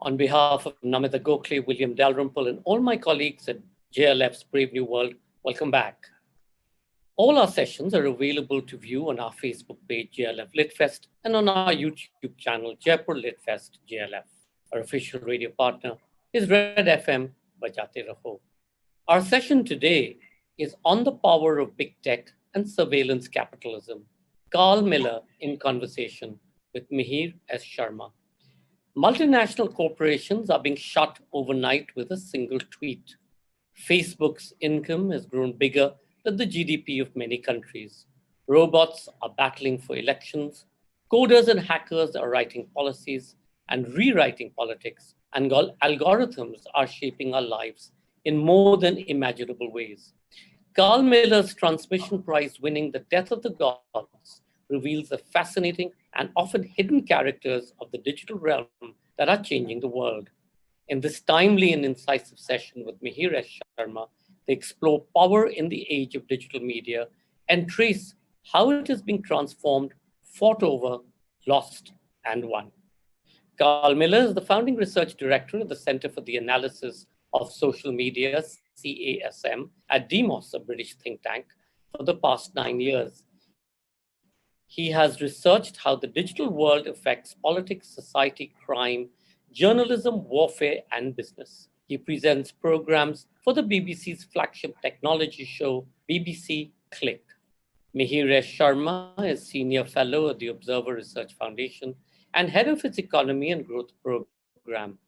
On behalf of Namita Gokhale, William Dalrymple, and all my colleagues at JLF's Brave New World, welcome back. All our sessions are available to view on our Facebook page, JLF LitFest, and on our YouTube channel, Jaipur LitFest JLF. Our official radio partner is Red FM, Bajate Raho. Our session today is on the power of big tech and surveillance capitalism. Carl Miller in conversation with Mihir S. Sharma. Multinational corporations are being shut overnight with a single tweet. Facebook's income has grown bigger than the GDP of many countries. Robots are battling for elections. Coders and hackers are writing policies and rewriting politics, and algorithms are shaping our lives in more than imaginable ways. Carl Miller's Transmission Prize-winning The Death of the Gods reveals the fascinating and often hidden characters of the digital realm that are changing the world. In this timely and incisive session with Mihir S. Sharma, they explore power in the age of digital media and trace how it is being transformed, fought over, lost, and won. Carl Miller is the founding research director at the Center for the Analysis of Social Media, CASM, at Demos, a British think tank, for the past 9 years. He has researched how the digital world affects politics, society, crime, journalism, warfare, and business. He presents programs for the BBC's flagship technology show, BBC Click. Mihir S. Sharma is Senior Fellow at the Observer Research Foundation and head of its Economy and Growth Program.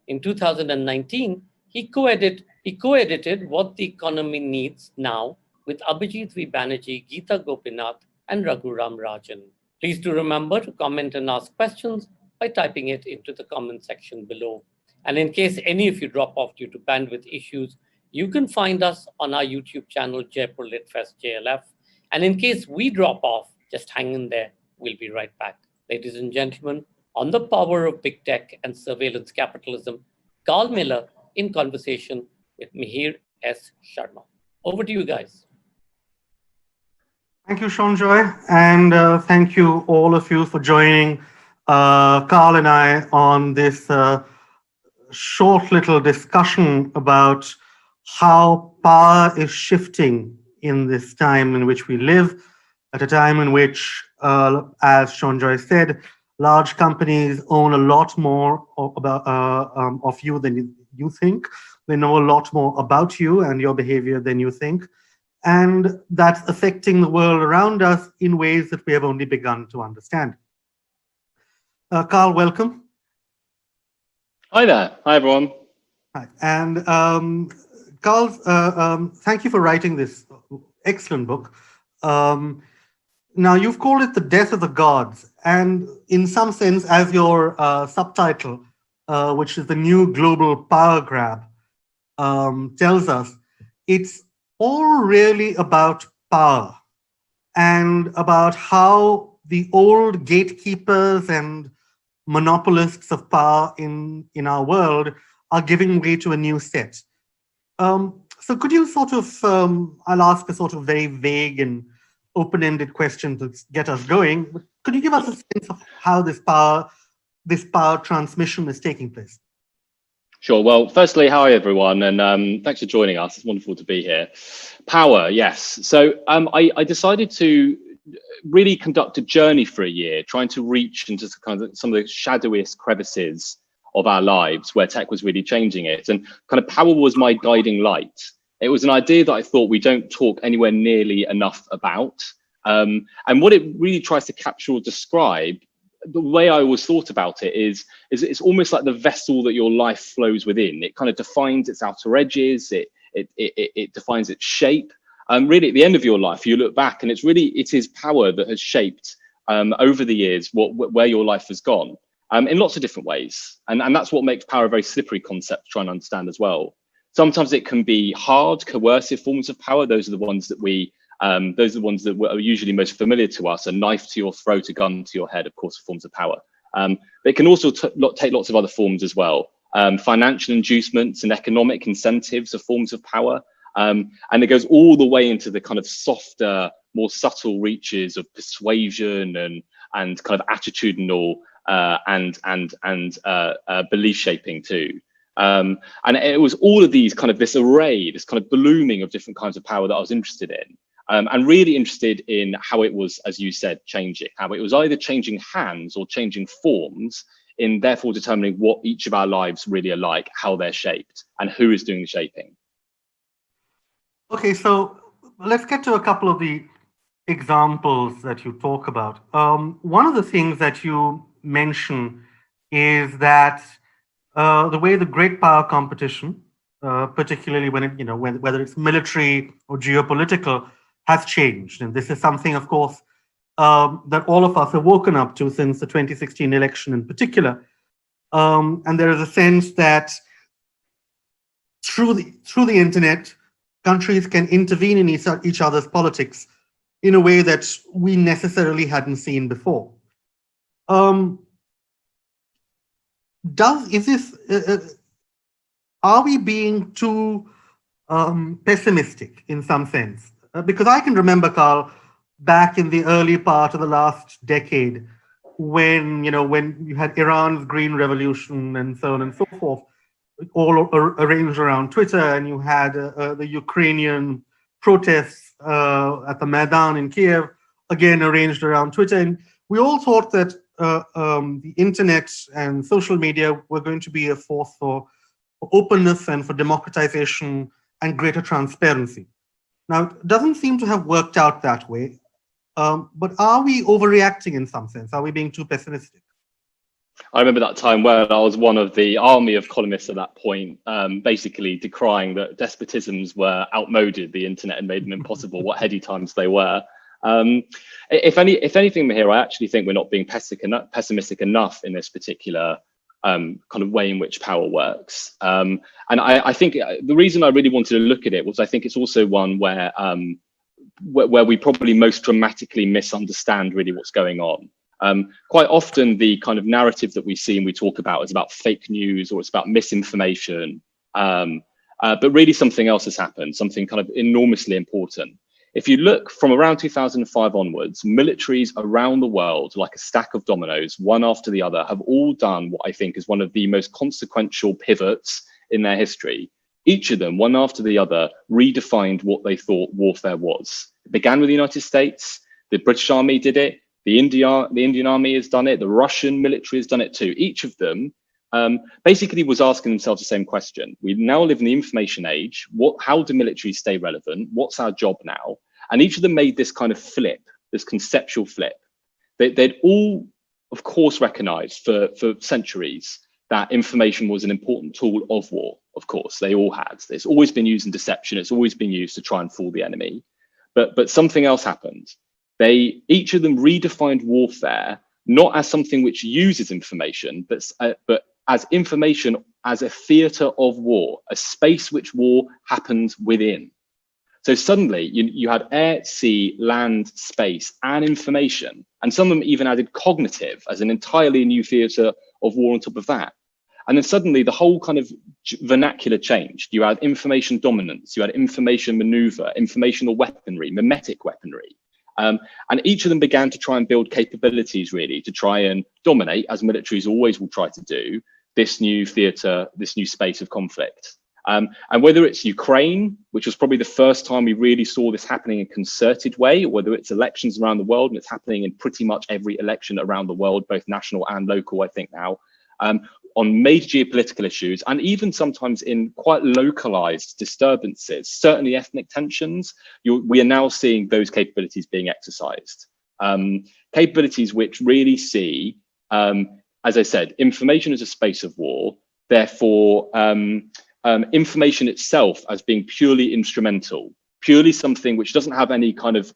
In 2019, he co-edited What the Economy Needs Now with Abhijit V. Banerjee, Geeta Gopinath, and Raghuram Rajan. Please do remember to comment and ask questions by typing it into the comment section below. And in case any of you drop off due to bandwidth issues, you can find us on our YouTube channel, Jaipur LitFest JLF. And in case we drop off, just hang in there. We'll be right back. Ladies and gentlemen, on the power of big tech and surveillance capitalism, Carl Miller in conversation with Mihir S. Sharma. Over to you guys. Thank you, Seanjoy, and thank you all of you for joining Carl and I on this short little discussion about how power is shifting in this time in which we live, at a time in which, as Seanjoy said, large companies own a lot more of you than you think. They know a lot more about you and your behavior than you think. And that's affecting the world around us in ways that we have only begun to understand. Carl, welcome. Hi there. Hi, everyone. Hi. And Carl, thank you for writing this excellent book. Now, you've called it The Death of the Gods. And in some sense, as your subtitle, which is the new global power grab, tells us, it's all really about power and about how the old gatekeepers and monopolists of power in our world are giving way to a new set. So could you sort of, I'll ask a sort of very vague and open-ended question to get us going, but could you give us a sense of how this power transmission is taking place? Sure. Well, firstly, hi, everyone, and thanks for joining us. It's wonderful to be here. Power, yes. So I decided to really conduct a journey for a year, trying to reach into kind of some of the shadowiest crevices of our lives where tech was really changing it. And kind of power was my guiding light. It was an idea that I thought we don't talk anywhere nearly enough about. And what it really tries to capture or describe, the way I always thought about it is it's almost like the vessel that your life flows within. It kind of defines its outer edges, it defines its shape. Really, at the end of your life, you look back and it is power that has shaped over the years where your life has gone in lots of different ways. And that's what makes power a very slippery concept to try and understand as well. Sometimes it can be hard, coercive forms of power. Those are the ones that are usually most familiar to us. A knife to your throat, a gun to your head, of course, are forms of power. But it can also take lots of other forms as well. Financial inducements and economic incentives are forms of power. And it goes all the way into the kind of softer, more subtle reaches of persuasion and kind of attitudinal belief shaping too. And it was all of these kind of this array, this kind of ballooning of different kinds of power that I was interested in, and really interested in how it was, as you said, changing, how it was either changing hands or changing forms, in therefore determining what each of our lives really are like, how they're shaped, and who is doing the shaping. Okay, so let's get to a couple of the examples that you talk about. One of the things that you mention is that the way the great power competition, particularly when it, whether it's military or geopolitical, has changed, and this is something, of course, that all of us have woken up to since the 2016 election in particular. And there is a sense that through the internet, countries can intervene in each other's politics in a way that we necessarily hadn't seen before. Are we being too pessimistic in some sense? Because I can remember, Carl, back in the early part of the last decade, when you had Iran's Green Revolution and so on and so forth, all arranged around Twitter, and you had the Ukrainian protests at the Maidan in Kiev, again arranged around Twitter, and we all thought that the internet and social media were going to be a force for openness and for democratization and greater transparency. Now, it doesn't seem to have worked out that way. But are we overreacting in some sense? Are we being too pessimistic? I remember that time where I was one of the army of columnists at that point, basically decrying that despotisms were outmoded the internet and made them impossible. What heady times they were. If anything, Mihir, I actually think we're not being pessimistic enough in this particular kind of way in which power works. And I think the reason I really wanted to look at it was I think it's also one where we probably most dramatically misunderstand really what's going on. Quite often the kind of narrative that we see and we talk about is about fake news or it's about misinformation, but really something else has happened, something kind of enormously important. If you look from around 2005 onwards, militaries around the world, like a stack of dominoes, one after the other, have all done what I think is one of the most consequential pivots in their history. Each of them, one after the other, redefined what they thought warfare was. It began with the United States, the British Army did it, the Indian Army has done it, the Russian military has done it too. Each of them basically was asking themselves the same question. We now live in the information age. How do militaries stay relevant? What's our job now? And each of them made this kind of flip, this conceptual flip. They'd all, of course, recognized for centuries that information was an important tool of war. Of course, they all had. It's always been used in deception. It's always been used to try and fool the enemy. But something else happened. Each of them redefined warfare, not as something which uses information, but as information as a theater of war, a space which war happens within. So suddenly you had air, sea, land, space, and information. And some of them even added cognitive as an entirely new theater of war on top of that. And then suddenly the whole kind of vernacular changed. You had information dominance, you had information maneuver, informational weaponry, mimetic weaponry. And each of them began to try and build capabilities really to try and dominate, as militaries always will try to do, this new theater, this new space of conflict. And whether it's Ukraine, which was probably the first time we really saw this happening in a concerted way, or whether it's elections around the world, and it's happening in pretty much every election around the world, both national and local, I think now, on major geopolitical issues, and even sometimes in quite localized disturbances, certainly ethnic tensions, we are now seeing those capabilities being exercised. Capabilities which really see, as I said, information as a space of war, therefore information itself as being purely instrumental, purely something which doesn't have any kind of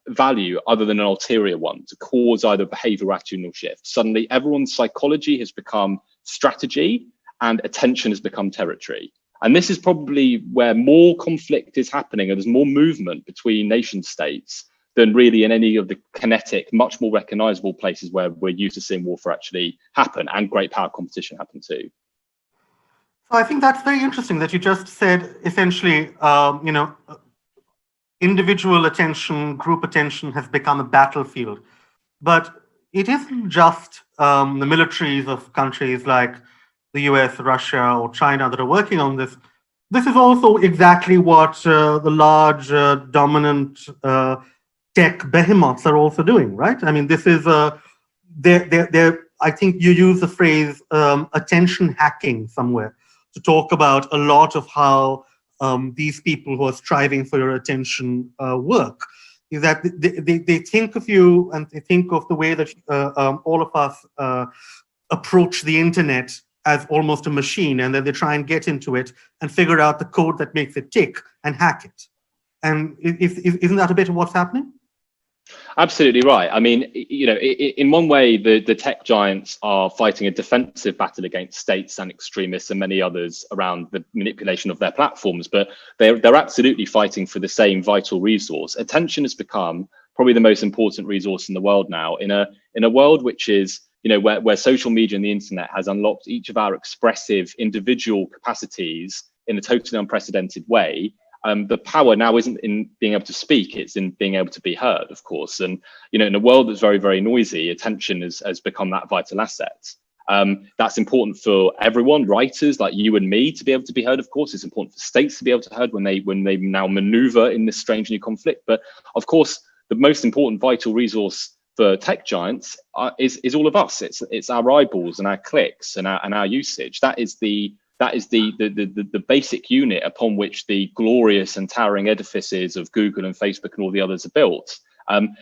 value other than an ulterior one to cause either behavior or attitudinal shift. Suddenly everyone's psychology has become strategy and attention has become territory. And this is probably where more conflict is happening, and there's more movement between nation states than really in any of the kinetic, much more recognizable places where we're used to seeing warfare actually happen and great power competition happen too. So I think that's very interesting that you just said essentially, individual attention, group attention has become a battlefield. But it isn't just the militaries of countries like the US, Russia, or China that are working on this. This is also exactly what the large dominant tech behemoths are also doing, right? I mean, this is I think you use the phrase attention hacking somewhere to talk about a lot of how these people who are striving for your attention work. Is that they think of you and they think of the way that all of us approach the internet as almost a machine, and then they try and get into it and figure out the code that makes it tick and hack it. And isn't that a bit of what's happening? Absolutely right. I mean, you know, in one way, the tech giants are fighting a defensive battle against states and extremists and many others around the manipulation of their platforms, but they're absolutely fighting for the same vital resource. Attention has become probably the most important resource in the world now, in a world which is, you know, where social media and the internet has unlocked each of our expressive individual capacities in a totally unprecedented way. The power now isn't in being able to speak, it's in being able to be heard, of course. And, you know, in a world that's very, very noisy, attention has become that vital asset. That's important for everyone, writers like you and me, to be able to be heard, of course. It's important for states to be able to be heard when they now maneuver in this strange new conflict. But of course, the most important vital resource for tech giants is all of us. It's our eyeballs and our clicks and our usage. That is the basic unit upon which the glorious and towering edifices of Google and Facebook and all the others are built. And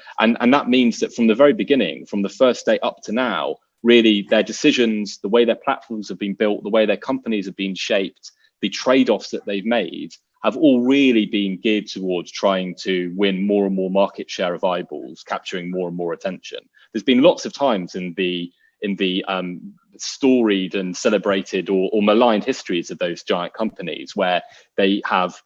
that means that from the very beginning, from the first day up to now, really their decisions, the way their platforms have been built, the way their companies have been shaped, the trade-offs that they've made have all really been geared towards trying to win more and more market share of eyeballs, capturing more and more attention. There's been lots of times in the storied and celebrated or maligned histories of those giant companies where they have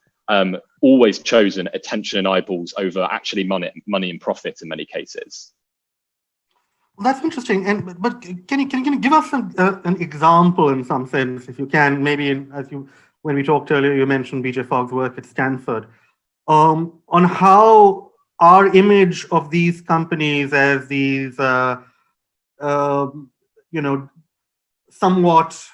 always chosen attention and eyeballs over actually money and profit in many cases. Well, that's interesting. But can you give us an example in some sense, if you can? Maybe when we talked earlier, you mentioned BJ Fogg's work at Stanford, on how our image of these companies as these somewhat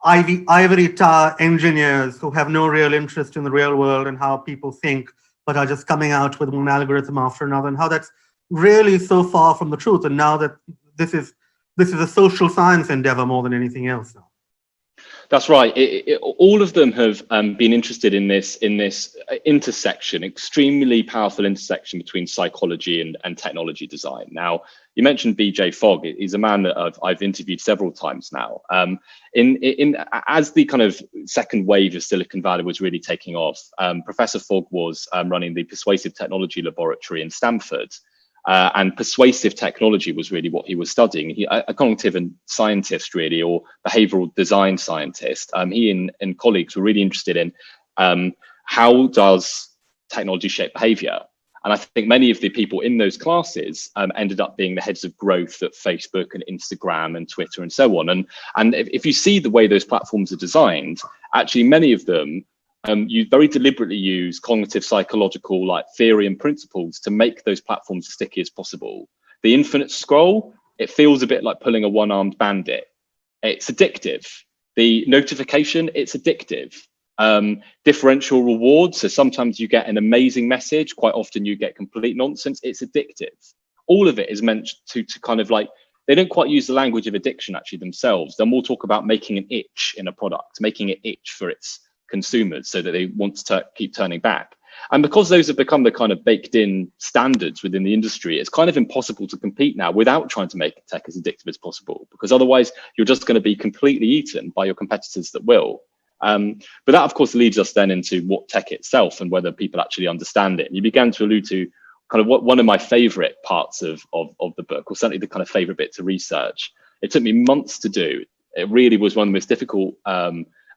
ivory tower engineers who have no real interest in the real world and how people think, but are just coming out with one algorithm after another, and how that's really so far from the truth. And now that this is a social science endeavor more than anything else now. That's right. All of them have been interested in this intersection, extremely powerful intersection between psychology and technology design. Now, you mentioned BJ Fogg. He's a man that I've interviewed several times now. As the kind of second wave of Silicon Valley was really taking off, Professor Fogg was running the Persuasive Technology Laboratory in Stanford. And persuasive technology was really what he was studying. A cognitive scientist, really, or behavioral design scientist. He and colleagues were really interested in how does technology shape behavior. And I think many of the people in those classes ended up being the heads of growth at Facebook and Instagram and Twitter and so on. And if you see the way those platforms are designed, actually many of them you very deliberately use cognitive psychological like theory and principles to make those platforms as sticky as possible. The infinite scroll, it feels a bit like pulling a one-armed bandit. It's addictive. The notification, it's addictive. Differential rewards, so sometimes you get an amazing message, quite often you get complete nonsense, it's addictive. All of it is meant to kind of like, they don't quite use the language of addiction actually themselves. They'll more talk about making an itch in a product, making it itch for its consumers so that they want to keep turning back. And because those have become the kind of baked in standards within the industry, it's kind of impossible to compete now without trying to make tech as addictive as possible, because otherwise you're just going to be completely eaten by your competitors that will. But that of course leads us then into what tech itself and whether people actually understand it. And you began to allude to kind of what one of my favorite parts of the book, or certainly the kind of favorite bit to research. It took me months to do. It really was one of the most difficult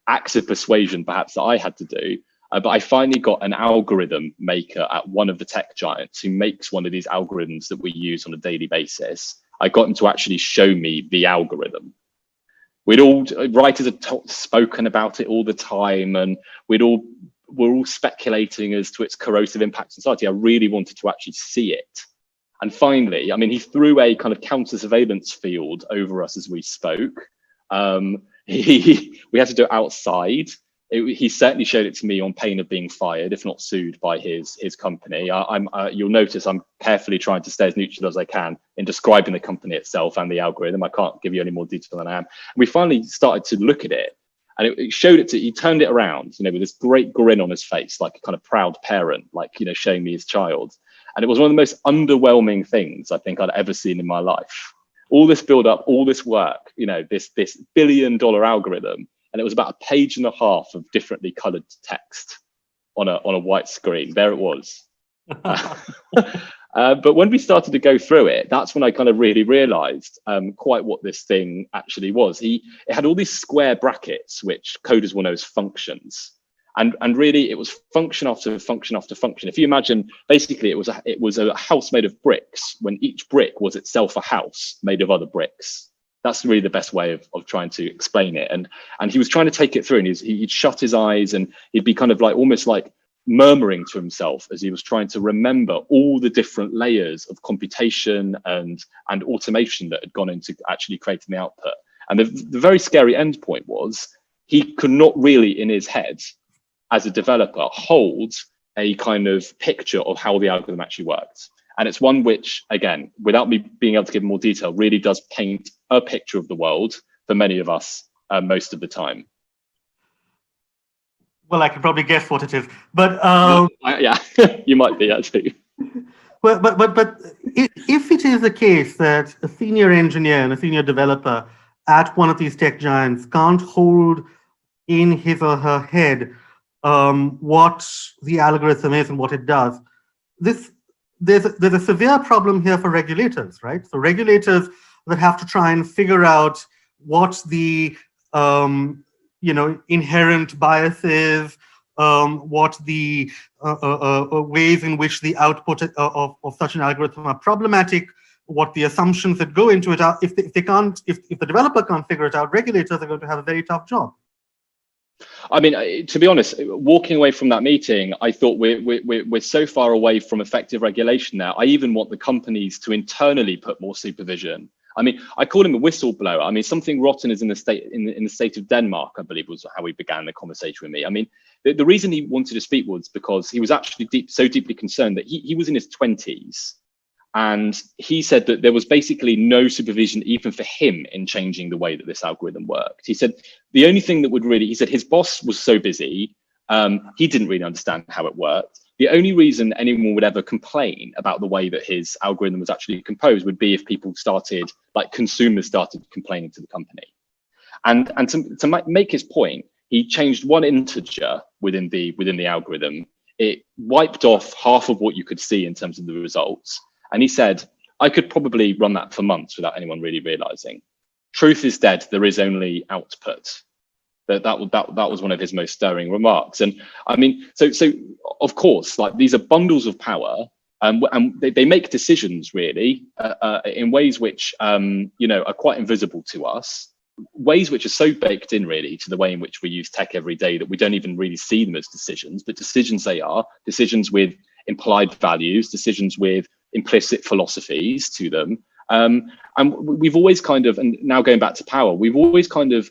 acts of persuasion perhaps that I had to do, but I finally got an algorithm maker at one of the tech giants who makes one of these algorithms that we use on a daily basis. I got him to actually show me the algorithm. Writers had spoken about it all the time, and we're all speculating as to its corrosive impact on society. I really wanted to actually see it. And finally, I mean, he threw a kind of counter surveillance field over us as we spoke. We had to do it outside. He certainly showed it to me on pain of being fired, if not sued by his company. You'll notice I'm carefully trying to stay as neutral as I can in describing the company itself and the algorithm. I can't give you any more detail than I am. We finally started to look at it, and it showed it to. He turned it around, with this great grin on his face, like a kind of proud parent, like showing me his child. And it was one of the most underwhelming things I think I'd ever seen in my life. All this build up, all this work, this $1 billion algorithm. And it was about 1.5 pages of differently colored text on a white screen. There it was. But when we started to go through it, that's when I kind of really realized quite what this thing actually was. It had all these square brackets, which coders will know as functions. And really, it was function after function after function. If you imagine, basically, it was a house made of bricks when each brick was itself a house made of other bricks. That's really the best way of trying to explain it. And he was trying to take it through, and he'd shut his eyes, and he'd be kind of like almost like murmuring to himself as he was trying to remember all the different layers of computation and automation that had gone into actually creating the output. And the very scary end point was he could not really, in his head, as a developer, hold a kind of picture of how the algorithm actually worked. And it's one which, again, without me being able to give more detail, really does paint a picture of the world for many of us most of the time. Well, I can probably guess what it is, but yeah, you might be actually. But if it is the case that a senior engineer and a senior developer at one of these tech giants can't hold in his or her head what the algorithm is and what it does, there's a severe problem here for regulators, right? So regulators that have to try and figure out what the inherent biases, what the ways in which the output of such an algorithm are problematic, what the assumptions that go into it are. If the developer can't figure it out, regulators are going to have a very tough job. I mean, to be honest, walking away from that meeting, I thought we're so far away from effective regulation now. I even want the companies to internally put more supervision. I mean, I called him a whistleblower. I mean, something rotten is in the state of Denmark, I believe, was how he began the conversation with me. I mean, the reason he wanted to speak was because he was actually so deeply concerned that he was in his 20s. And he said that there was basically no supervision even for him in changing the way that this algorithm worked. He said the only thing that would really, he said his boss was so busy, he didn't really understand how it worked. The only reason anyone would ever complain about the way that his algorithm was actually composed would be if people started, like consumers started complaining to the company. And to make his point, he changed one integer within the algorithm. It wiped off half of what you could see in terms of the results. And he said, I could probably run that for months without anyone really realizing. Truth is dead. There is only output. That was one of his most stirring remarks. And I mean, so of course, like these are bundles of power, and they make decisions really in ways which are quite invisible to us. Ways which are so baked in really to the way in which we use tech every day that we don't even really see them as decisions, but decisions they are, decisions with implied values, decisions with implicit philosophies to them. And we've always kind of, and now going back to power, we've always kind of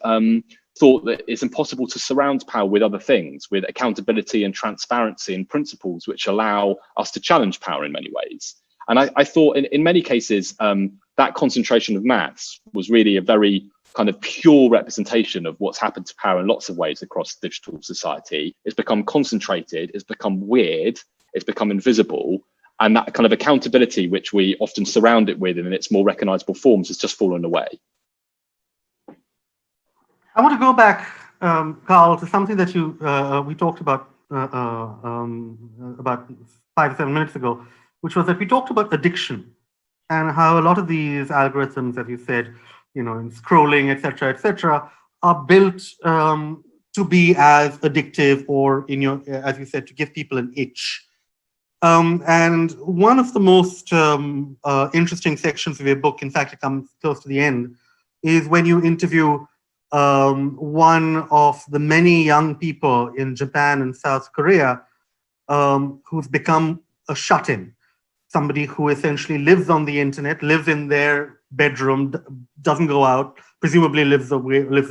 thought that it's impossible to surround power with other things, with accountability and transparency and principles which allow us to challenge power in many ways. And I thought in many cases, that concentration of maths was really a very kind of pure representation of what's happened to power in lots of ways across digital society. It's become concentrated, it's become weird, it's become invisible, and that kind of accountability which we often surround it with in its more recognizable forms has just fallen away. I want to go back, Carl, to something that we talked about 5 to 7 minutes ago, which was that we talked about addiction and how a lot of these algorithms, as you said, in scrolling, et cetera, are built to be as addictive, or as you said, to give people an itch. And one of the most interesting sections of your book, in fact, it comes close to the end, is when you interview one of the many young people in Japan and South Korea who's become a shut-in. somebody who essentially lives on the internet, lives in their bedroom, doesn't go out, presumably lives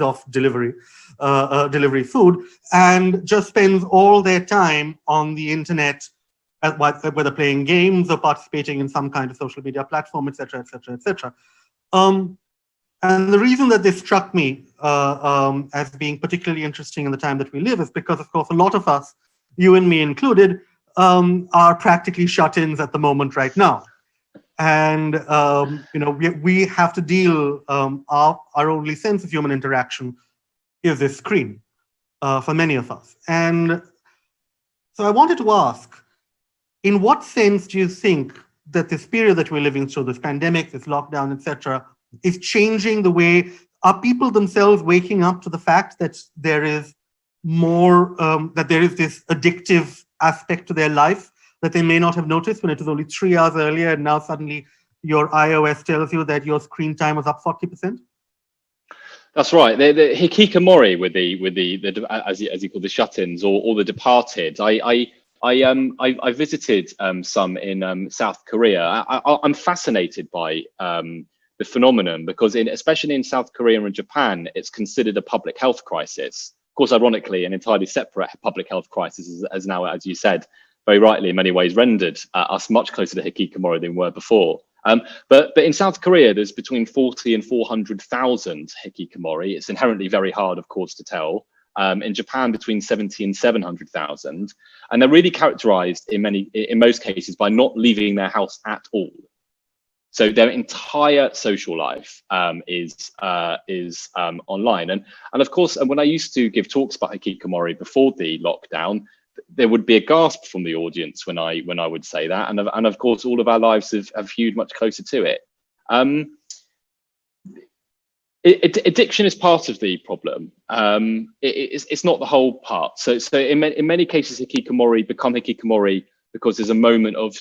off delivery food, and just spends all their time on the internet, whether playing games or participating in some kind of social media platform, etc., etc., etc. And the reason that this struck me as being particularly interesting in the time that we live is because, of course, a lot of us, you and me included, are practically shut-ins at the moment right now. And we have to deal, our only sense of human interaction is this screen for many of us. And so I wanted to ask, in what sense do you think that this period that we're living through, this pandemic, this lockdown, etc., is changing the way, are people themselves waking up to the fact that there is more, that there is this addictive aspect to their life that they may not have noticed when it was only 3 hours earlier, and now suddenly your iOS tells you that your screen time was up 40%? That's right. The Hikikomori with the as you call the shut-ins or the departed. I visited some in South Korea. I'm fascinated by the phenomenon because especially in South Korea and Japan, it's considered a public health crisis. Of course, ironically, an entirely separate public health crisis as now, as you said, very rightly, in many ways rendered us much closer to Hikikomori than we were before. But in South Korea, there's between 40 and 400,000 Hikikomori. It's inherently very hard, of course, to tell. In Japan, between 70 and 700,000, and they're really characterized in most cases by not leaving their house at all. So their entire social life is online, and of course, when I used to give talks about Hikikomori before the lockdown, there would be a gasp from the audience when I would say that, and of course, all of our lives have hewed much closer to it. Addiction is part of the problem. It's not the whole part. So in many cases, Hikikomori become Hikikomori because there's a moment of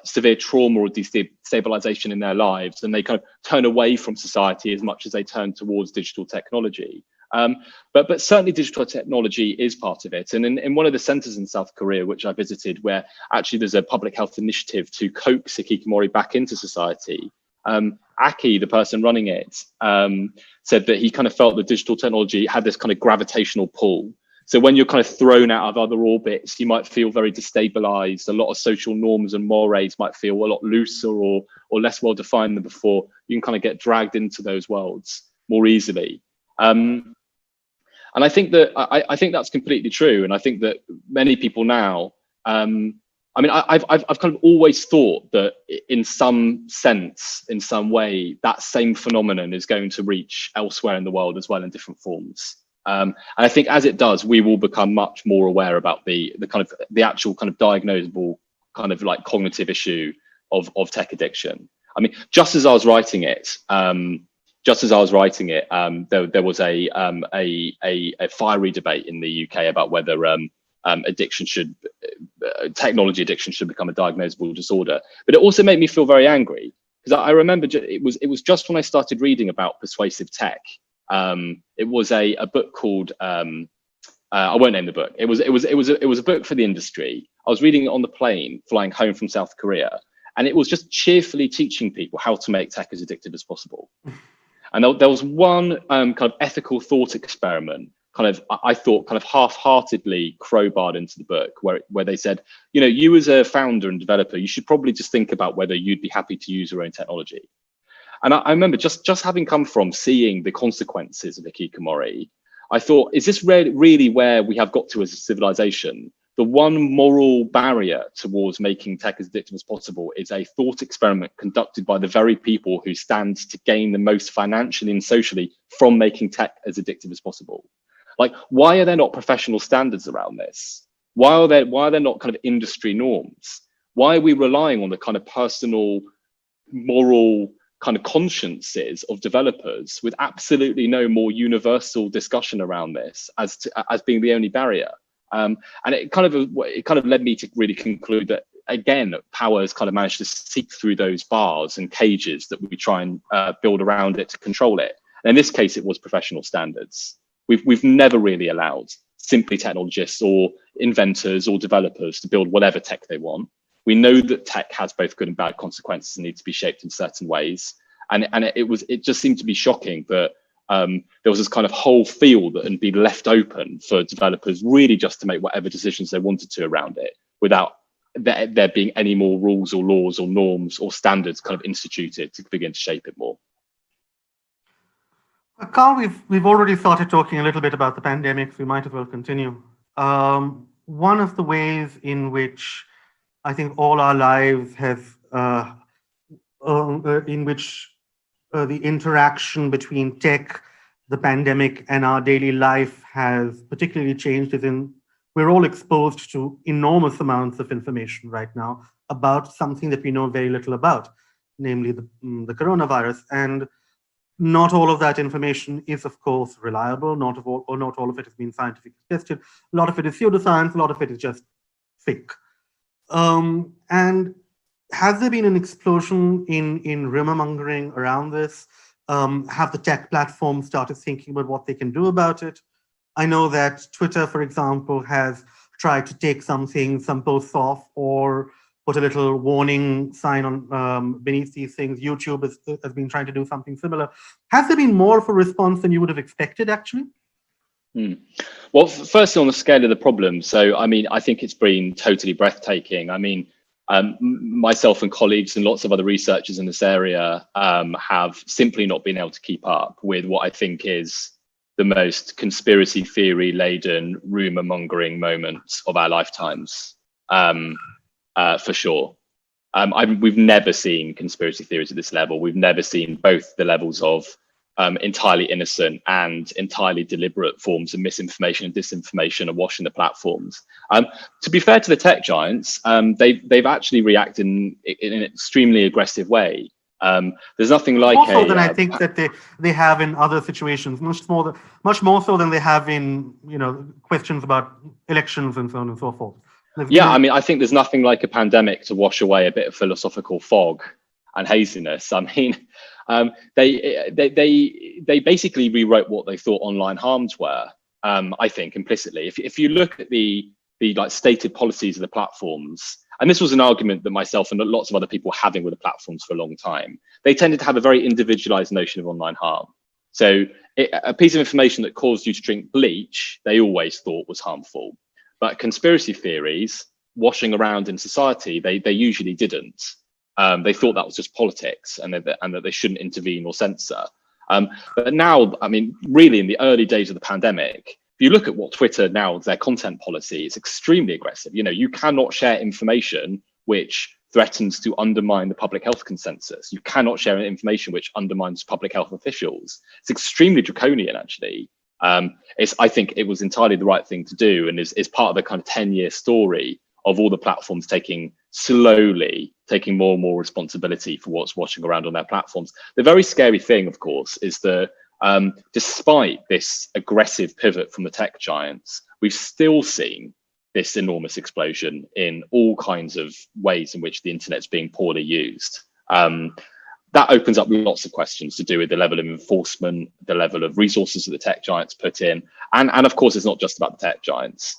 severe trauma or destabilization in their lives, and they kind of turn away from society as much as they turn towards digital technology. But certainly digital technology is part of it. And in one of the centers in South Korea, which I visited, where actually there's a public health initiative to coax Hikikomori back into society, Aki, the person running it, said that he kind of felt that digital technology had this kind of gravitational pull. So when you're kind of thrown out of other orbits, you might feel very destabilized. A lot of social norms and mores might feel a lot looser or less well defined than before. You can kind of get dragged into those worlds more easily. And I think that I think that's completely true. And I think that many people now, I mean, I've kind of always thought that in some sense, in some way, that same phenomenon is going to reach elsewhere in the world as well in different forms. And I think as it does, we will become much more aware about the actual kind of diagnosable kind of like cognitive issue of tech addiction. I mean, just as I was writing it, there was a fiery debate in the UK about whether technology addiction should become a diagnosable disorder. But it also made me feel very angry because I remember it was just when I started reading about persuasive tech. It was a book called I won't name the book. It was a book for the industry. I was reading it on the plane flying home from South Korea, and it was just cheerfully teaching people how to make tech as addictive as possible. And there was one kind of ethical thought experiment, I thought half-heartedly crowbarred into the book, where they said, you know, you as a founder and developer, you should probably just think about whether you'd be happy to use your own technology. And I remember just having come from seeing the consequences of Hikikomori, I thought, is this really where we have got to as a civilization? The one moral barrier towards making tech as addictive as possible is a thought experiment conducted by the very people who stand to gain the most financially and socially from making tech as addictive as possible. Like, why are there not professional standards around this? Why are there not kind of industry norms? Why are we relying on the kind of personal, moral kind of consciences of developers with absolutely no more universal discussion around this as being the only barrier? And it kind of led me to really conclude that, again, power has kind of managed to seep through those bars and cages that we try and build around it to control it. And in this case, it was professional standards. We've never really allowed simply technologists or inventors or developers to build whatever tech they want. We know that tech has both good and bad consequences and needs to be shaped in certain ways. And it just seemed to be shocking that there was this kind of whole field that had been left open for developers really just to make whatever decisions they wanted to around it without there being any more rules or laws or norms or standards kind of instituted to begin to shape it more. Carl, we've already started talking a little bit about the pandemic, so we might as well continue. One of the ways in which I think all our lives have, in which the interaction between tech, the pandemic, and our daily life has particularly changed is we're all exposed to enormous amounts of information right now about something that we know very little about, namely the coronavirus. And not all of that information is, of course, reliable. Not all of it has been scientifically tested. A lot of it is pseudoscience. A lot of it is just fake. And has there been an explosion in rumor mongering around this? Have the tech platforms started thinking about what they can do about it? I know that Twitter, for example, has tried to take some posts off or put a little warning sign on beneath these things. YouTube has been trying to do something similar. Has there been more of a response than you would have expected, actually? Well, firstly, on the scale of the problem. So, I mean, I think it's been totally breathtaking. I mean, myself and colleagues and lots of other researchers in this area have simply not been able to keep up with what I think is the most conspiracy theory laden rumor mongering moments of our lifetimes, for sure. We've never seen conspiracy theories at this level. We've never seen both the levels of entirely innocent and entirely deliberate forms of misinformation and disinformation awashing the platforms. To be fair to the tech giants, they've actually reacted in an extremely aggressive way. There's nothing like more so than I think that they have in other situations, much more so than they have in questions about elections and so on and so forth. I mean, I think there's nothing like a pandemic to wash away a bit of philosophical fog and haziness. I mean, they basically rewrote what they thought online harms were. I think implicitly, if you look at the like stated policies of the platforms, and this was an argument that myself and lots of other people were having with the platforms for a long time, they tended to have a very individualized notion of online harm. So a piece of information that caused you to drink bleach, they always thought was harmful. But conspiracy theories washing around in society, they usually didn't. They thought that was just politics and that they shouldn't intervene or censor. But now, I mean, really in the early days of the pandemic, if you look at what Twitter now, their content policy is extremely aggressive. You cannot share information which threatens to undermine the public health consensus. You cannot share information which undermines public health officials. It's extremely draconian, actually. I think it was entirely the right thing to do, and is part of the kind of 10-year story of all the platforms slowly taking more and more responsibility for what's washing around on their platforms. The very scary thing, of course, is that despite this aggressive pivot from the tech giants, we've still seen this enormous explosion in all kinds of ways in which the internet's being poorly used. That opens up lots of questions to do with the level of enforcement, the level of resources that the tech giants put in. And of course, it's not just about the tech giants.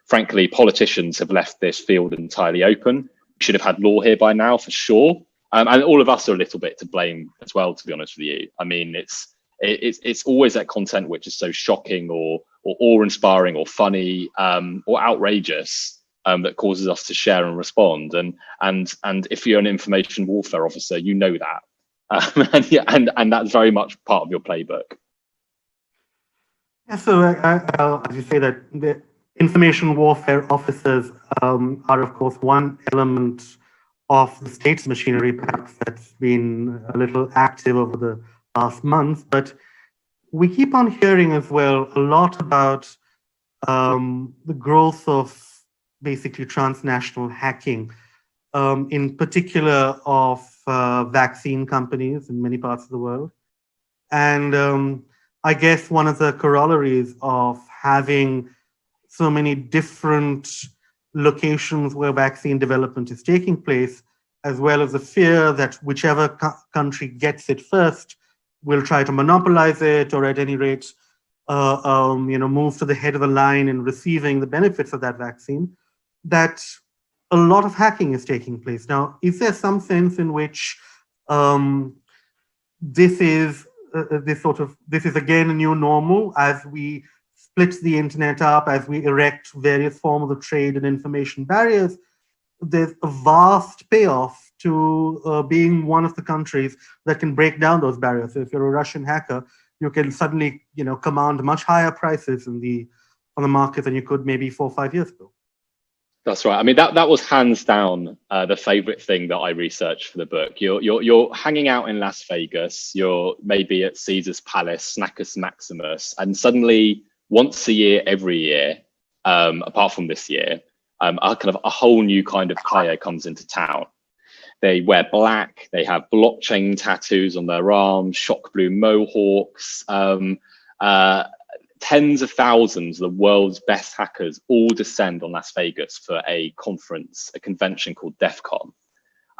Frankly, politicians have left this field entirely open. We should have had law here by now, for sure. And all of us are a little bit to blame as well, to be honest with you. I mean, it's always that content which is so shocking or awe-inspiring or funny or outrageous that causes us to share and respond. And if you're an information warfare officer, you know that. And that's very much part of your playbook. Yeah, so as you say, that the information warfare officers are, of course, one element of the state's machinery, perhaps, that's been a little active over the past month. But we keep on hearing as well a lot about the growth of basically transnational hacking, in particular of vaccine companies in many parts of the world. And I guess one of the corollaries of having so many different locations where vaccine development is taking place, as well as the fear that whichever country gets it first will try to monopolize it, or at any rate, move to the head of the line in receiving the benefits of that vaccine, that a lot of hacking is taking place. Now, is there some sense in which this is again a new normal as we split the internet up, as we erect various forms of trade and information barriers? There's a vast payoff to being one of the countries that can break down those barriers. So if you're a Russian hacker, you can suddenly, command much higher prices on the market than you could maybe 4 or 5 years ago. That's right. I mean, that was hands down the favorite thing that I researched for the book. You're hanging out in Las Vegas. You're maybe at Caesar's Palace, Snaccus Maximus, and suddenly once a year, every year, apart from this year, a whole new kind of player comes into town. They wear black. They have blockchain tattoos on their arms, shock blue mohawks. Tens of thousands of the world's best hackers all descend on Las Vegas for a convention called Defcon.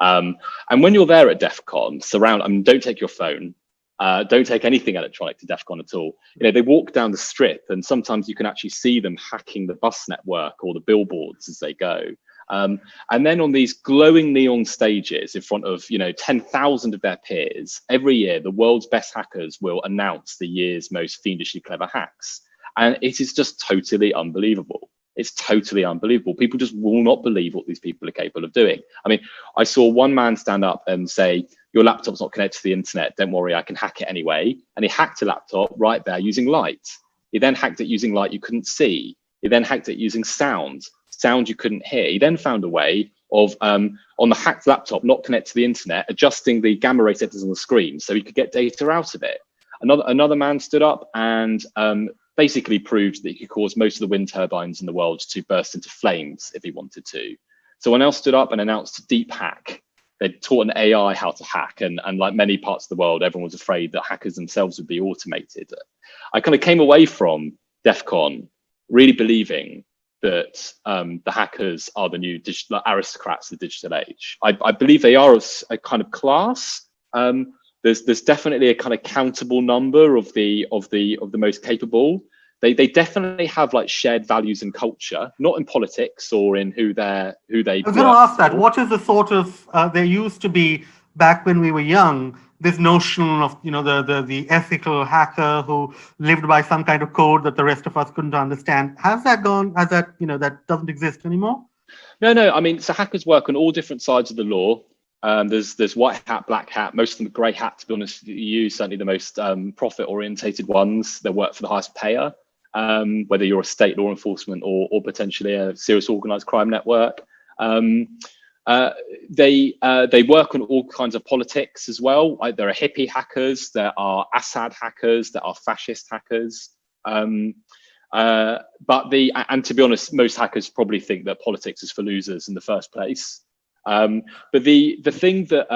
And when you're there at Defcon, don't take your phone, don't take anything electronic to Defcon at all. They walk down the strip, and sometimes you can actually see them hacking the bus network or the billboards as they go. And then on these glowing neon stages in front of 10,000 of their peers, every year the world's best hackers will announce the year's most fiendishly clever hacks. And it is just totally unbelievable. It's totally unbelievable. People just will not believe what these people are capable of doing. I mean, I saw one man stand up and say, "Your laptop's not connected to the internet. Don't worry, I can hack it anyway." And he hacked a laptop right there using light. He then hacked it using light you couldn't see. He then hacked it using sound you couldn't hear. He then found a way of, on the hacked laptop, not connected to the internet, adjusting the gamma ray settings on the screen so he could get data out of it. Another man stood up and basically proved that he could cause most of the wind turbines in the world to burst into flames if he wanted to. Someone else stood up and announced a deep hack. They taught an AI how to hack, and like many parts of the world, everyone was afraid that hackers themselves would be automated. I kind of came away from DEFCON really believing that the hackers are the new digital aristocrats of the digital age. I believe they are a kind of class. There's definitely a kind of countable number of the most capable. They definitely have like shared values and culture, not in politics or in who they. I was going to ask that. What is the sort of there used to be back when we were young, this notion of the ethical hacker who lived by some kind of code that the rest of us couldn't understand. Has that gone? Has that that doesn't exist anymore? No. I mean, so hackers work on all different sides of the law. There's white hat, black hat. Most of them are grey hat. To be honest with you, certainly the most profit orientated ones. They work for the highest payer. Whether you're a state law enforcement or potentially a serious organised crime network. They work on all kinds of politics as well. There are hippie hackers, there are Assad hackers, there are fascist hackers. And to be honest, most hackers probably think that politics is for losers in the first place. But the thing that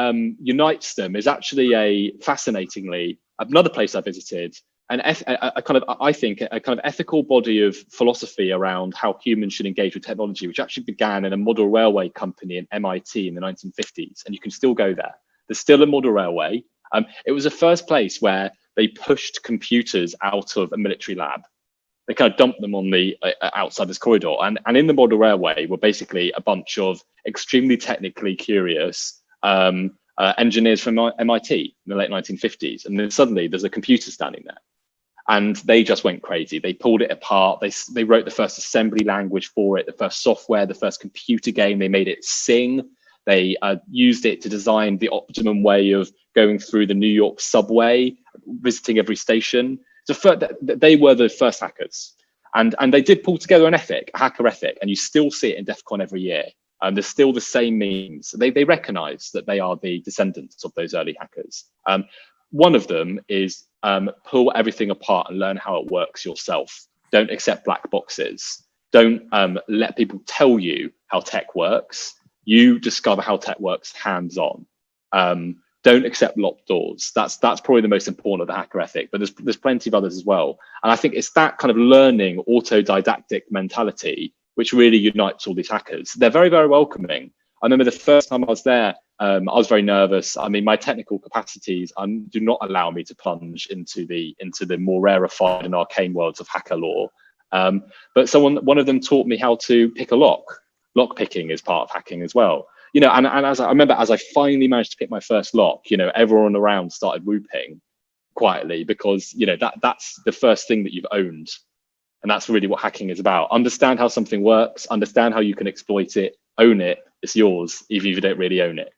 unites them is actually fascinatingly another place I visited. I think a kind of ethical body of philosophy around how humans should engage with technology, which actually began in a model railway company in MIT in the 1950s, and you can still go there. There's still a model railway. It was the first place where they pushed computers out of a military lab. They kind of dumped them on the outside this corridor, and in the model railway were basically a bunch of extremely technically curious engineers from MIT in the late 1950s, and then suddenly there's a computer standing there. And they just went crazy. They pulled it apart. They wrote the first assembly language for it, the first software, the first computer game. They made it sing. They used it to design the optimum way of going through the New York subway, visiting every station. So they were the first hackers. And they did pull together a hacker ethic, and you still see it in DEFCON every year. There's still the same memes. They recognize that they are the descendants of those early hackers. One of them is pull everything apart and learn how it works yourself. Don't accept black boxes. Don't let people tell you how tech works. You discover how tech works hands-on. Don't accept locked doors. That's probably the most important of the hacker ethic, but there's plenty of others as well. And I think it's that kind of learning, autodidactic mentality which really unites all these hackers. They're very, very welcoming. I remember the first time I was there, I was very nervous. I mean, my technical capacities do not allow me to plunge into the more rarefied and arcane worlds of hacker law. But one of them taught me how to pick a lock. lockpicking is part of hacking as well. You know, and as I remember, as I finally managed to pick my first lock, you know, everyone around started whooping quietly, because, you know, that's the first thing that you've owned. And that's really what hacking is about. Understand how something works, understand how you can exploit it, own it, it's yours, even if you don't really own it.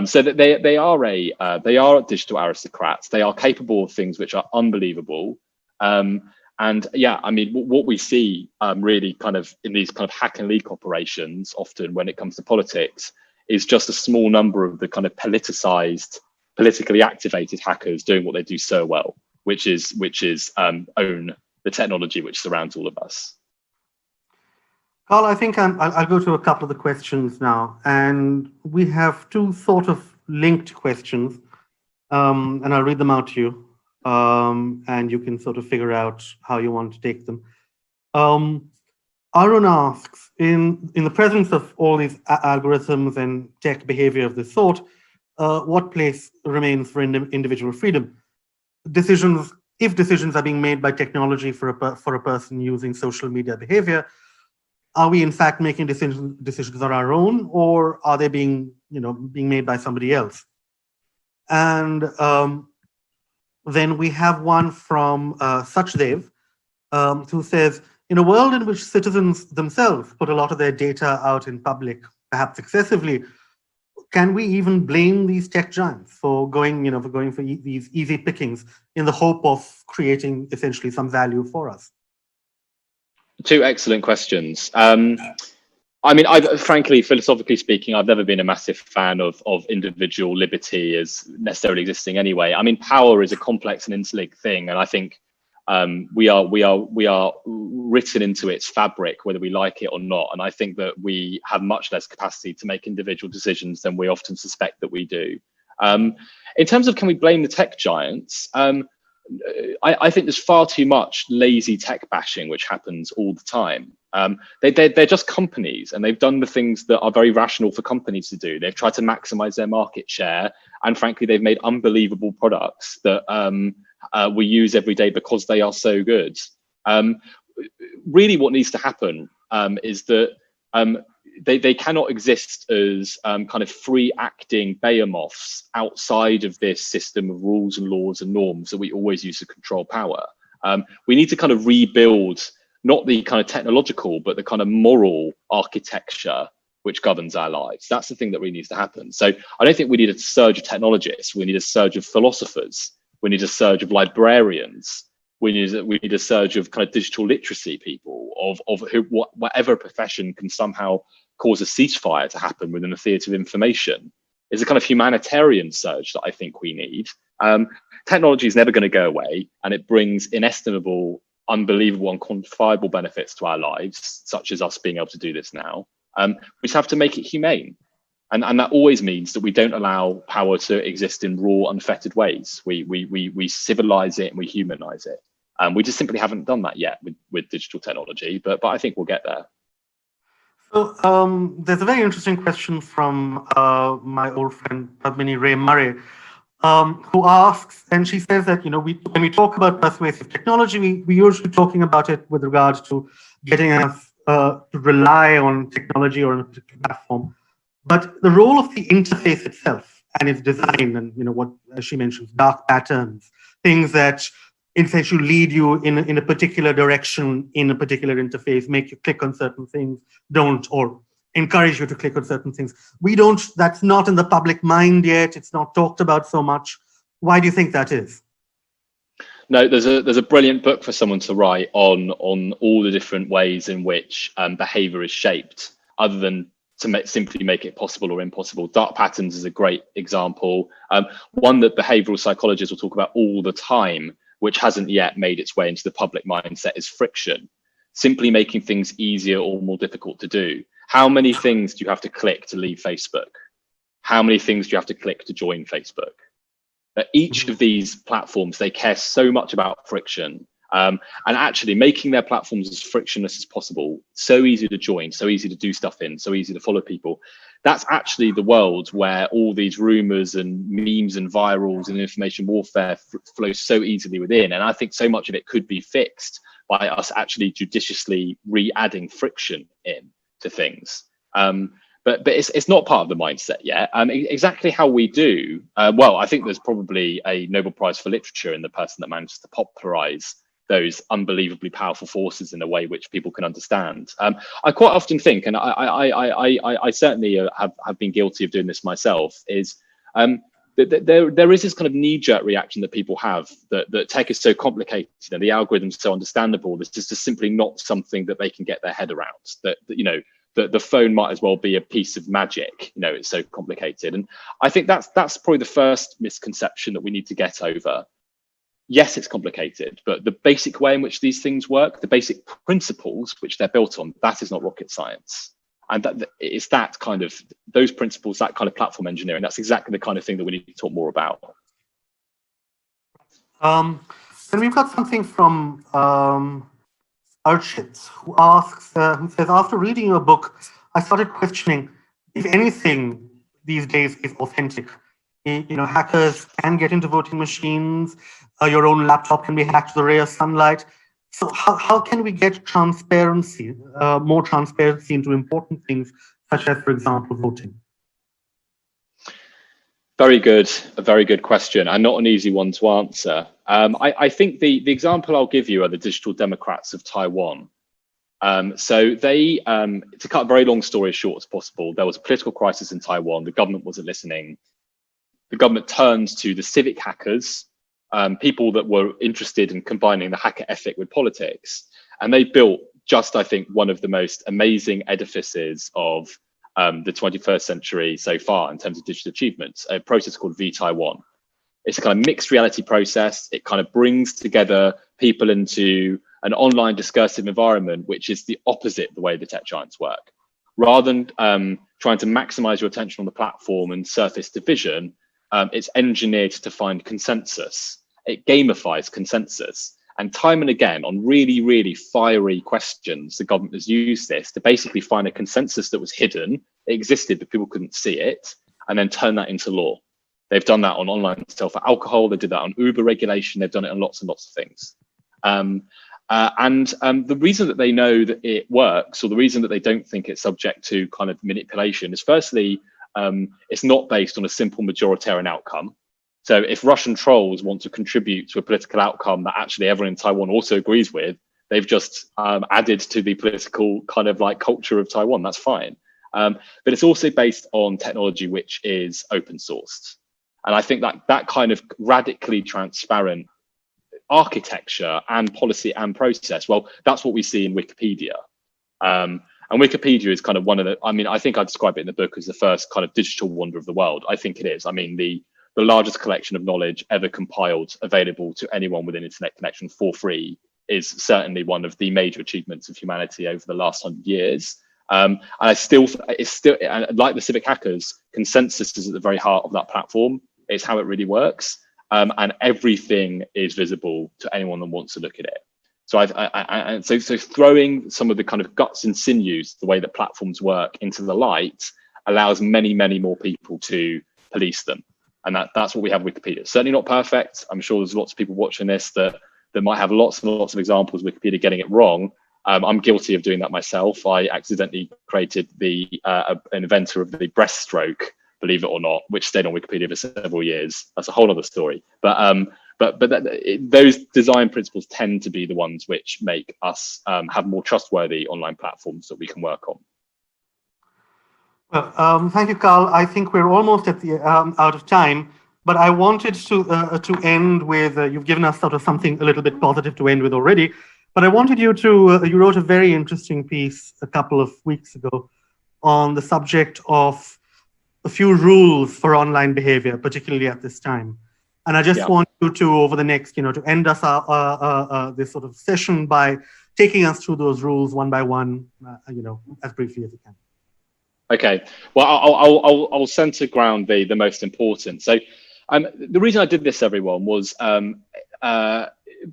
So that they are digital aristocrats. They are capable of things which are unbelievable. And yeah, I mean, what we see really kind of in these kind of hack and leak operations, often when it comes to politics, is just a small number of the kind of politicized, politically activated hackers doing what they do so well, which is own the technology which surrounds all of us. Carl, I think I'll go to a couple of the questions now, and we have two sort of linked questions, and I'll read them out to you, and you can sort of figure out how you want to take them. Arun asks, in the presence of all these algorithms and tech behavior of this sort, what place remains for individual freedom? If decisions are being made by technology for a person using social media behavior, are we in fact making decisions on our own, or are they being made by somebody else? And then we have one from Sachdev, who says, in a world in which citizens themselves put a lot of their data out in public, perhaps excessively, can we even blame these tech giants for going for these easy pickings in the hope of creating essentially some value for us? Two excellent questions. I mean, frankly, philosophically speaking, I've never been a massive fan of individual liberty as necessarily existing anyway. I mean, power is a complex and interlinked thing, and I think we are written into its fabric, whether we like it or not. And I think that we have much less capacity to make individual decisions than we often suspect that we do. In terms of can we blame the tech giants? I think there's far too much lazy tech bashing, which happens all the time. They're just companies, and they've done the things that are very rational for companies to do. They've tried to maximize their market share, and frankly, they've made unbelievable products that we use every day because they are so good. Really, what needs to happen is that they cannot exist as kind of free acting behemoths outside of this system of rules and laws and norms that we always use to control power. We need to kind of rebuild not the kind of technological, but the kind of moral architecture which governs our lives. That's the thing that really needs to happen. So I don't think we need a surge of technologists. We need a surge of philosophers. We need a surge of librarians. We need a surge of kind of digital literacy people, of whatever profession can somehow cause a ceasefire to happen within the theatre of information. Is a kind of humanitarian surge that I think we need. Technology is never going to go away, and it brings inestimable, unbelievable, unquantifiable benefits to our lives, such as us being able to do this now. We just have to make it humane. And that always means that we don't allow power to exist in raw, unfettered ways. We civilize it and we humanize it. We just simply haven't done that yet with digital technology, but I think we'll get there. So there's a very interesting question from my old friend Padmini Ray Murray, who asks, and she says that when we talk about persuasive technology, we're usually talking about it with regards to getting us to rely on technology or on a particular platform. But the role of the interface itself and its design, and what she mentions, dark patterns, things that essentially lead you in a particular direction in a particular interface, make you click on certain things, or encourage you to click on certain things. That's not in the public mind yet. It's not talked about so much. Why do you think that is? No, there's a brilliant book for someone to write on all the different ways in which behavior is shaped, other than to simply make it possible or impossible. Dark patterns is a great example. One that behavioral psychologists will talk about all the time, which hasn't yet made its way into the public mindset, is friction. Simply making things easier or more difficult to do. How many things do you have to click to leave Facebook? How many things do you have to click to join Facebook? Each of these platforms, they care so much about friction. And actually making their platforms as frictionless as possible, so easy to join, so easy to do stuff in, so easy to follow people. That's actually the world where all these rumors and memes and virals and information warfare flow so easily within. And I think so much of it could be fixed by us actually judiciously re-adding friction in to things. But it's not part of the mindset yet. Exactly how we do, well, I think there's probably a Nobel Prize for Literature in the person that manages to popularize those unbelievably powerful forces in a way which people can understand. I quite often think, and I certainly have been guilty of doing this myself, is there is this kind of knee-jerk reaction that people have that tech is so complicated and the algorithm's so understandable. This is just simply not something that they can get their head around. That the phone might as well be a piece of magic. It's so complicated. And I think that's probably the first misconception that we need to get over. Yes, it's complicated, but the basic way in which these things work, the basic principles which they're built on, that is not rocket science. And it's that kind of, those principles, that kind of platform engineering, that's exactly the kind of thing that we need to talk more about. Then we've got something from Archit, who says, after reading your book, I started questioning if anything these days is authentic. Hackers can get into voting machines. Your own laptop can be hacked to the ray of sunlight. So how can we get transparency, more transparency into important things, such as, for example, voting? A very good question, and not an easy one to answer. I think the example I'll give you are the Digital Democrats of Taiwan. So they, to cut a very long story as short as possible, there was a political crisis in Taiwan. The government wasn't listening. The government turned to the civic hackers, people that were interested in combining the hacker ethic with politics. And they built just, I think, one of the most amazing edifices of the 21st century so far in terms of digital achievements, a process called V-Taiwan. It's a kind of mixed reality process. It kind of brings together people into an online discursive environment, which is the opposite of the way the tech giants work. Rather than trying to maximize your attention on the platform and surface division, it's engineered to find consensus. It gamifies consensus. And time and again, on really, really fiery questions, the government has used this to basically find a consensus that was hidden. It existed, but people couldn't see it, and then turn that into law. They've done that on online sale for alcohol. They did that on Uber regulation. They've done it on lots and lots of things. The reason that they know that it works, or the reason that they don't think it's subject to kind of manipulation, is firstly, it's not based on a simple majoritarian outcome. So if Russian trolls want to contribute to a political outcome that actually everyone in Taiwan also agrees with, they've just added to the political kind of like culture of Taiwan. That's fine. But it's also based on technology which is open sourced. And I think that kind of radically transparent architecture and policy and process, well, that's what we see in Wikipedia. And Wikipedia is kind of one of the, I think I describe it in the book as the first kind of digital wonder of the world. I think it is. The largest collection of knowledge ever compiled, available to anyone with an internet connection for free, is certainly one of the major achievements of humanity over the last 100 years. And it's still, like the civic hackers, consensus is at the very heart of that platform. It's how it really works. And everything is visible to anyone that wants to look at it. So so throwing some of the kind of guts and sinews, the way that platforms work, into the light allows many, many more people to police them. And that's what we have with Wikipedia. It's certainly not perfect. I'm sure there's lots of people watching this that might have lots and lots of examples of Wikipedia getting it wrong. I'm guilty of doing that myself. I accidentally created an inventor of the breaststroke, believe it or not, which stayed on Wikipedia for several years. That's a whole other story. But those design principles tend to be the ones which make us have more trustworthy online platforms that we can work on. Well, thank you, Carl. I think we're almost at the out of time, but I wanted to end with, you've given us sort of something a little bit positive to end with already, but I wanted you to, you wrote a very interesting piece a couple of weeks ago on the subject of a few rules for online behavior, particularly at this time. And I just want you to, over the next, to end us this sort of session by taking us through those rules one by one, as briefly as you can. Okay, well, I'll center ground the most important. So the reason I did this, everyone, was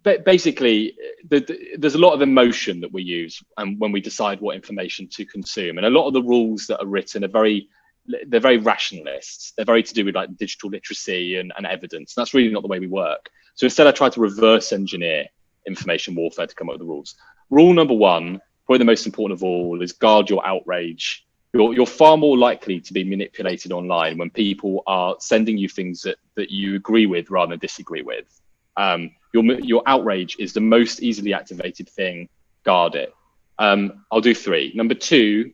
basically there's a lot of emotion that we use when we decide what information to consume. And a lot of the rules that are written are they're very rationalist. They're very to do with like digital literacy and evidence. That's really not the way we work. So instead I tried to reverse engineer information warfare to come up with the rules. Rule number one, probably the most important of all, is guard your outrage. You're far more likely to be manipulated online when people are sending you things that you agree with rather than disagree with. Your outrage is the most easily activated thing. Guard it. I'll do 3. Number 2,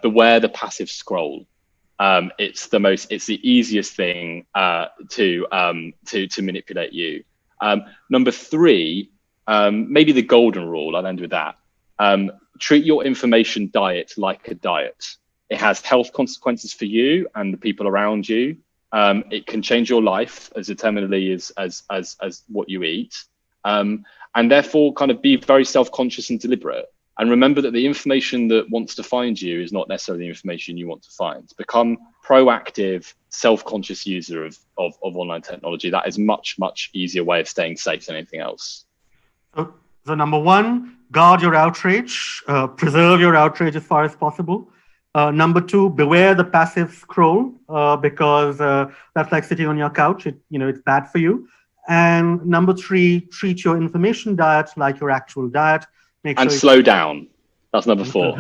beware the passive scroll. It's the easiest thing to manipulate you. Number 3, maybe the golden rule. I'll end with that. Treat your information diet like a diet. It has health consequences for you and the people around you. It can change your life as determinedly as what you eat. And therefore kind of be very self-conscious and deliberate. And remember that the information that wants to find you is not necessarily the information you want to find. Become proactive, self-conscious user of online technology. That is much, much easier way of staying safe than anything else. So number 1, guard your outrage, preserve your outrage as far as possible. Number 2, beware the passive scroll, because that's like sitting on your couch. It's bad for you. And number 3, treat your information diet like your actual diet. And slow down. That's number 4.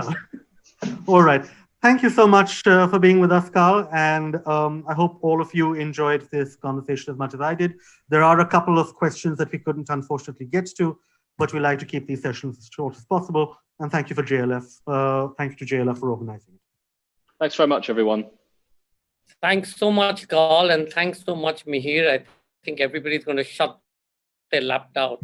All right. Thank you so much for being with us, Carl. And I hope all of you enjoyed this conversation as much as I did. There are a couple of questions that we couldn't unfortunately get to, but we like to keep these sessions as short as possible. And thank you for JLF. Thank you to JLF for organizing it. Thanks very much, everyone. Thanks so much, Carl, and thanks so much, Mihir. I think everybody's going to shut their laptops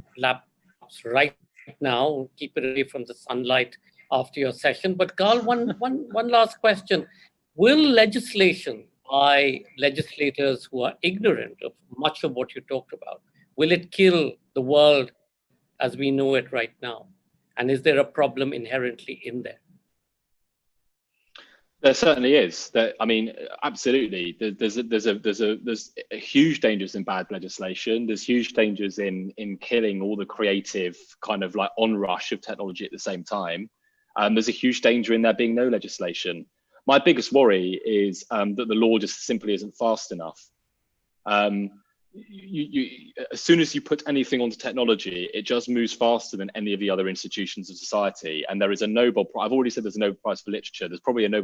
right now, keep it away from the sunlight after your session. But Carl, one last question. Will legislation by legislators who are ignorant of much of what you talked about, will it kill the world as we know it right now? And is there a problem inherently in there? There certainly is. Absolutely. There's a huge dangers in bad legislation. There's huge dangers in killing all the creative kind of like onrush of technology at the same time. There's a huge danger in there being no legislation. My biggest worry is that the law just simply isn't fast enough. As soon as you put anything onto technology, it just moves faster than any of the other institutions of society. And there is a Nobel Prize. I've already said there's a Nobel Prize for literature. There's probably a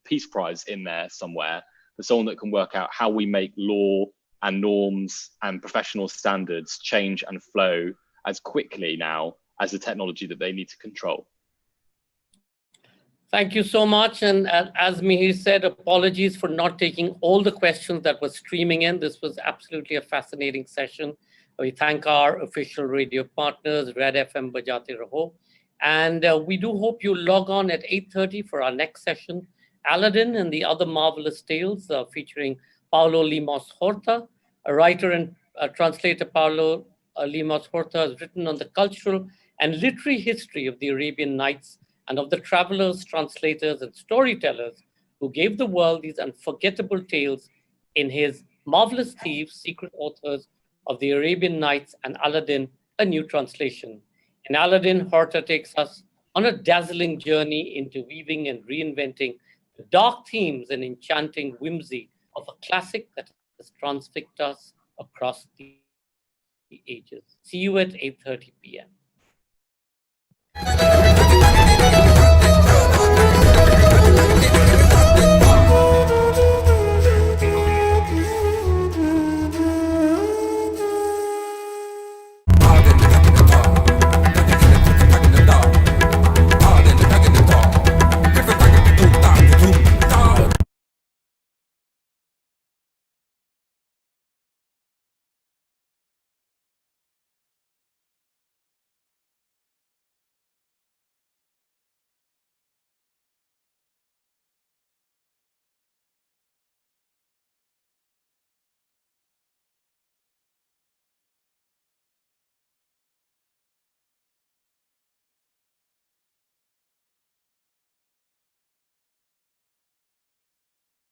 Peace Prize in there somewhere for someone that can work out how we make law and norms and professional standards change and flow as quickly now as the technology that they need to control. Thank you so much. And as Mihir said, apologies for not taking all the questions that were streaming in. This was absolutely a fascinating session. We thank our official radio partners, Red FM Bajate Raho. And we do hope you log on at 8:30 for our next session, Aladdin and the Other Marvelous Tales, featuring Paulo Limos Horta, a writer and translator. Paulo Limos Horta has written on the cultural and literary history of the Arabian Nights and of the travelers, translators, and storytellers who gave the world these unforgettable tales in his Marvelous Thieves, Secret Authors of the Arabian Nights, and Aladdin, a new translation. In Aladdin, Horta takes us on a dazzling journey into weaving and reinventing the dark themes and enchanting whimsy of a classic that has transfixed us across the ages. See you at 8:30 p.m.